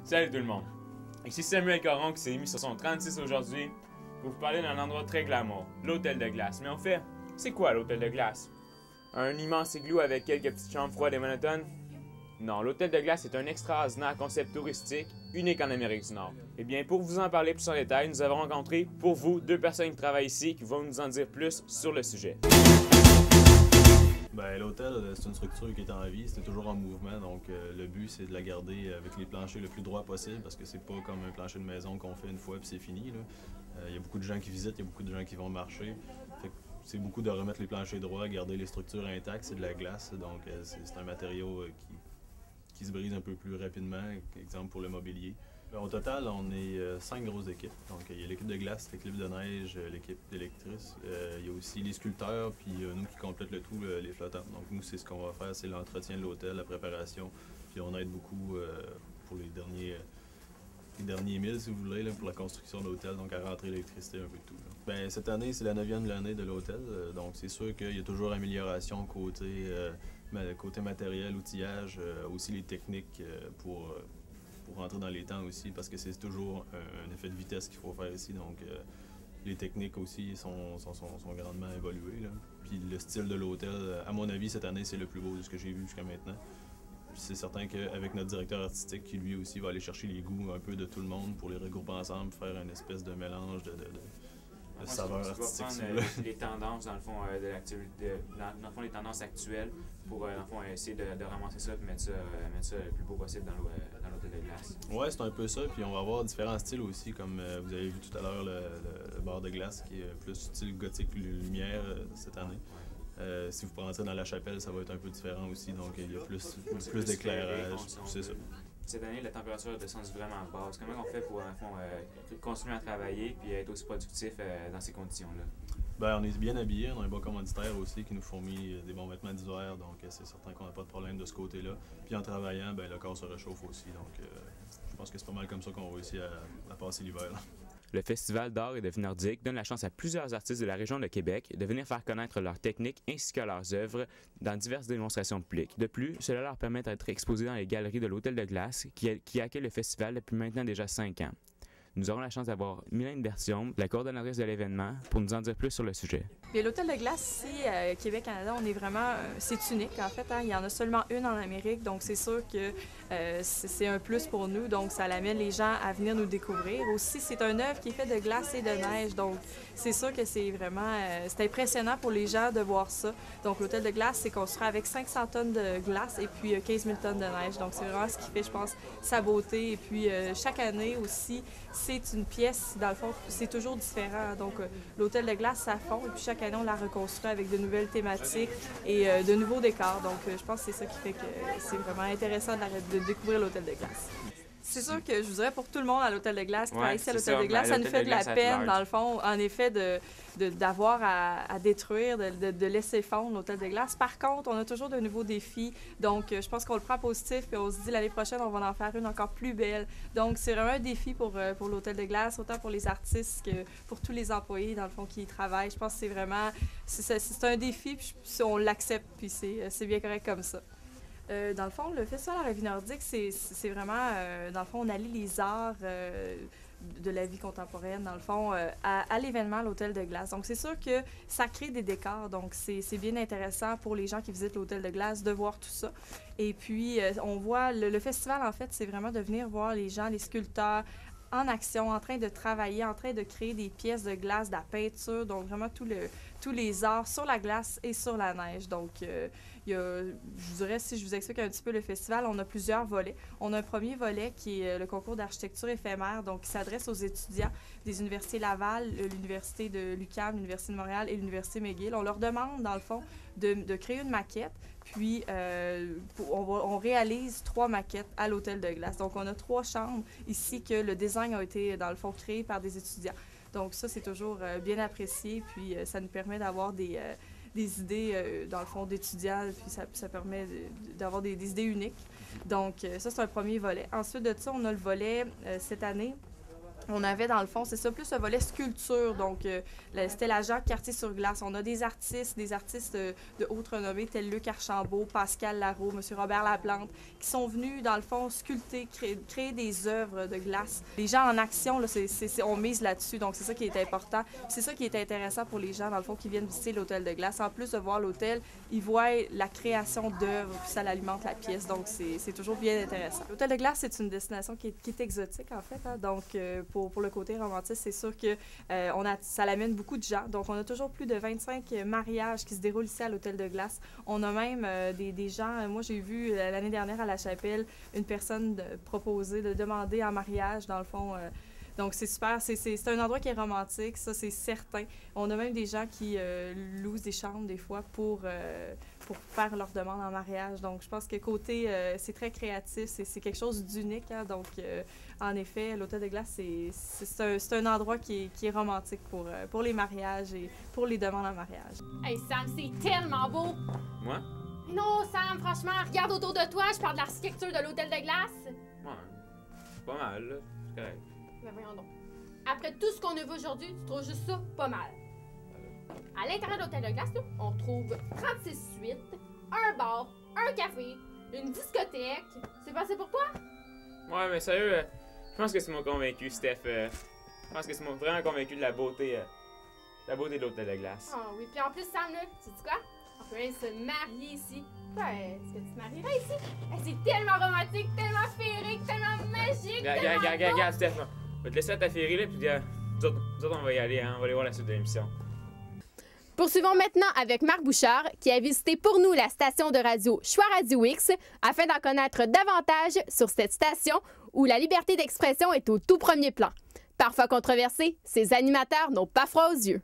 Salut tout le monde! Ici Samuel Caron qui s'est mis sur son 36 aujourd'hui pour vous parler d'un endroit très glamour, l'Hôtel de Glace. Mais en fait, c'est quoi l'Hôtel de Glace? Un immense igloo avec quelques petites chambres froides et monotones? Non, l'Hôtel de Glace est un extraordinaire concept touristique unique en Amérique du Nord. Eh bien, pour vous en parler plus en détail, nous avons rencontré pour vous deux personnes qui travaillent ici qui vont nous en dire plus sur le sujet. Ben, l'hôtel, c'est une structure qui est en vie, c'est toujours en mouvement, donc le but c'est de la garder avec les planchers le plus droit possible parce que c'est pas comme un plancher de maison qu'on fait une fois puis c'est fini. Il y a beaucoup de gens qui visitent, il y a beaucoup de gens qui vont marcher. Fait que c'est beaucoup de remettre les planchers droits, garder les structures intactes, c'est de la glace, donc c'est un matériau qui se brise un peu plus rapidement, exemple pour le mobilier. Au total, on est 5 grosses équipes. Donc, il y a l'équipe de glace, l'équipe de neige, l'équipe d'électrice. Il y a aussi les sculpteurs, puis nous qui complètent le tout, les flottants. Donc, nous, c'est ce qu'on va faire, c'est l'entretien de l'hôtel, la préparation. Puis on aide beaucoup pour les derniers milles, si vous voulez, là, pour la construction de l'hôtel, donc à rentrer l'électricité, un peu de tout. Bien, cette année, c'est la 9e de l'année de l'hôtel. Donc, c'est sûr qu'il y a toujours amélioration côté matériel, outillage, aussi les techniques pour rentrer dans les temps aussi, parce que c'est toujours un effet de vitesse qu'il faut faire ici. Donc, les techniques aussi sont grandement évoluées, là. Puis le style de l'hôtel, à mon avis, cette année, c'est le plus beau de ce que j'ai vu jusqu'à maintenant. C'est certain qu'avec notre directeur artistique, qui lui aussi va aller chercher les goûts un peu de tout le monde pour les regrouper ensemble, faire une espèce de mélange de saveurs artistiques. Tu vas prendre les tendances, dans le fond, de l'activité, dans le fond, les tendances actuelles pour, dans le fond, essayer de ramasser ça et mettre ça le plus beau possible dans l'hôtel de glace. Ouais, c'est un peu ça. Puis on va avoir différents styles aussi, comme vous avez vu tout à l'heure le bar de glace qui est plus style gothique lumière cette année. Si vous prenez ça dans la chapelle, ça va être un peu différent aussi, donc il y a plus d'éclairage, c'est ça. Cette année, la température est descendue vraiment basse. Comment on fait pour, dans le fond, continuer à travailler et être aussi productif dans ces conditions-là? Ben, on est bien habillés, on a un bon commanditaire aussi qui nous fournit des bons vêtements d'hiver, donc c'est certain qu'on n'a pas de problème de ce côté-là. Puis en travaillant, ben, le corps se réchauffe aussi, donc je pense que c'est pas mal comme ça qu'on va réussir à passer l'hiver. Le Festival d'art et de vie nordique donne la chance à plusieurs artistes de la région de Québec de venir faire connaître leurs techniques ainsi que leurs œuvres dans diverses démonstrations publiques. De plus, cela leur permet d'être exposés dans les galeries de l'Hôtel de Glace qui accueille le festival depuis maintenant déjà 5 ans. Nous aurons la chance d'avoir Mylène Bertium, la coordonnatrice de l'événement, pour nous en dire plus sur le sujet. L'Hôtel de Glace ici, Québec-Canada, on est vraiment... c'est unique, en fait. Hein? Il y en a seulement une en Amérique, donc c'est sûr que c'est un plus pour nous. Donc, ça amène les gens à venir nous découvrir. Aussi, c'est un œuvre qui est fait de glace et de neige, donc c'est sûr que c'est vraiment... c'est impressionnant pour les gens de voir ça. Donc, l'Hôtel de Glace, c'est construit avec 500 tonnes de glace et puis 15 000 tonnes de neige. Donc, c'est vraiment ce qui fait, je pense, sa beauté. Et puis, chaque année aussi, c'est une pièce, dans le fond, c'est toujours différent. Donc, l'Hôtel de Glace, ça fond, et puis chaque année, on la reconstruit avec de nouvelles thématiques et de nouveaux décors. Donc, je pense que c'est ça qui fait que c'est vraiment intéressant de découvrir l'Hôtel de Glace. C'est sûr que je voudrais pour tout le monde à l'Hôtel de Glace, travailler ici à l'Hôtel de Glace, ça nous fait de la peine, dans le fond, en effet, d'avoir à détruire, de laisser fondre l'Hôtel de Glace. Par contre, on a toujours de nouveaux défis, donc je pense qu'on le prend positif, puis on se dit l'année prochaine, on va en faire une encore plus belle. Donc, c'est vraiment un défi pour l'Hôtel de Glace, autant pour les artistes que pour tous les employés, dans le fond, qui y travaillent. Je pense que c'est vraiment, c'est un défi, puis on l'accepte, puis c'est bien correct comme ça. Dans le fond, le Festival à la vie nordique, c'est vraiment, dans le fond, on allie les arts de la vie contemporaine, dans le fond, à l'événement, l'Hôtel de Glace. Donc, c'est sûr que ça crée des décors, donc c'est bien intéressant pour les gens qui visitent l'Hôtel de Glace de voir tout ça. Et puis, on voit, le festival, en fait, c'est vraiment de venir voir les gens, les sculpteurs, en action, en train de travailler, en train de créer des pièces de glace, de la peinture, donc vraiment tous les arts sur la glace et sur la neige. Donc, je dirais, si je vous explique un petit peu le festival, on a plusieurs volets. On a un premier volet qui est le concours d'architecture éphémère, donc qui s'adresse aux étudiants des universités Laval, l'Université de l'UQAM, l'Université de Montréal et l'Université McGill. On leur demande, dans le fond, de créer une maquette, puis on réalise 3 maquettes à l'Hôtel de Glace. Donc, on a 3 chambres ici que le design a été, dans le fond, créé par des étudiants. Donc, ça, c'est toujours bien apprécié, puis ça nous permet d'avoir des idées, dans le fond, d'étudiants, puis ça permet d'avoir des idées uniques. Donc, ça, c'est un premier volet. Ensuite de ça, on a le volet, cette année, On avait, dans le fond, c'est ça, plus le volet sculpture. Donc, c'était la Jacques Cartier-sur-Glace. On a des artistes de haute renommée, tels Luc Archambault, Pascal Larreau, M. Robert Laplante, qui sont venus, dans le fond, sculpter, créer des œuvres de glace. Les gens en action, là, on mise là-dessus. Donc, c'est ça qui est important. C'est ça qui est intéressant pour les gens, dans le fond, qui viennent visiter l'hôtel de glace. En plus de voir l'hôtel, ils voient la création d'œuvres, puis ça alimente la pièce. Donc, c'est toujours bien intéressant. L'hôtel de glace, c'est une destination qui est exotique, en fait. Hein? Donc, pour le côté romantique, c'est sûr que ça l'amène beaucoup de gens. Donc, on a toujours plus de 25 mariages qui se déroulent ici à l'hôtel de glace. On a même des gens... moi, j'ai vu l'année dernière à La Chapelle une personne proposer, de demander en mariage, dans le fond... donc, c'est super. C'est un endroit qui est romantique, ça, c'est certain. On a même des gens qui louent des chambres, des fois, pour faire leur demande en mariage. Donc, je pense que côté, c'est très créatif, c'est quelque chose d'unique. Hein? Donc, en effet, l'hôtel de glace, c'est un endroit qui est romantique pour les mariages et pour les demandes en mariage. Hey Sam, c'est tellement beau! Moi? Mais non, Sam, franchement, regarde autour de toi, je parle de l'architecture de l'hôtel de glace. Ouais, c'est pas mal, là. C'est correct. Mais voyons donc. Après tout ce qu'on a vu aujourd'hui, tu trouves juste ça pas mal. À l'intérieur de l'hôtel de glace, là, on trouve 36 suites, un bar, un café, une discothèque. C'est passé pour toi? Ouais, mais sérieux, je pense que c'est m'a convaincu, Steph. Je pense que c'est m'a vraiment convaincu de la beauté de l'hôtel de glace. Ah oui, puis en plus, Sam, là, tu sais quoi? On peut même se marier ici. Ouais, est-ce que tu te marierais ici? C'est tellement romantique, tellement féerique, tellement magique, Regarde, Steph, on va te laisser à ta féerie, là, puis nous autres, on va y aller, hein, on va aller voir la suite de l'émission. Poursuivons maintenant avec Marc Bouchard, qui a visité pour nous la station de radio Choix Radio X afin d'en connaître davantage sur cette station où la liberté d'expression est au tout premier plan. Parfois controversée, ses animateurs n'ont pas froid aux yeux.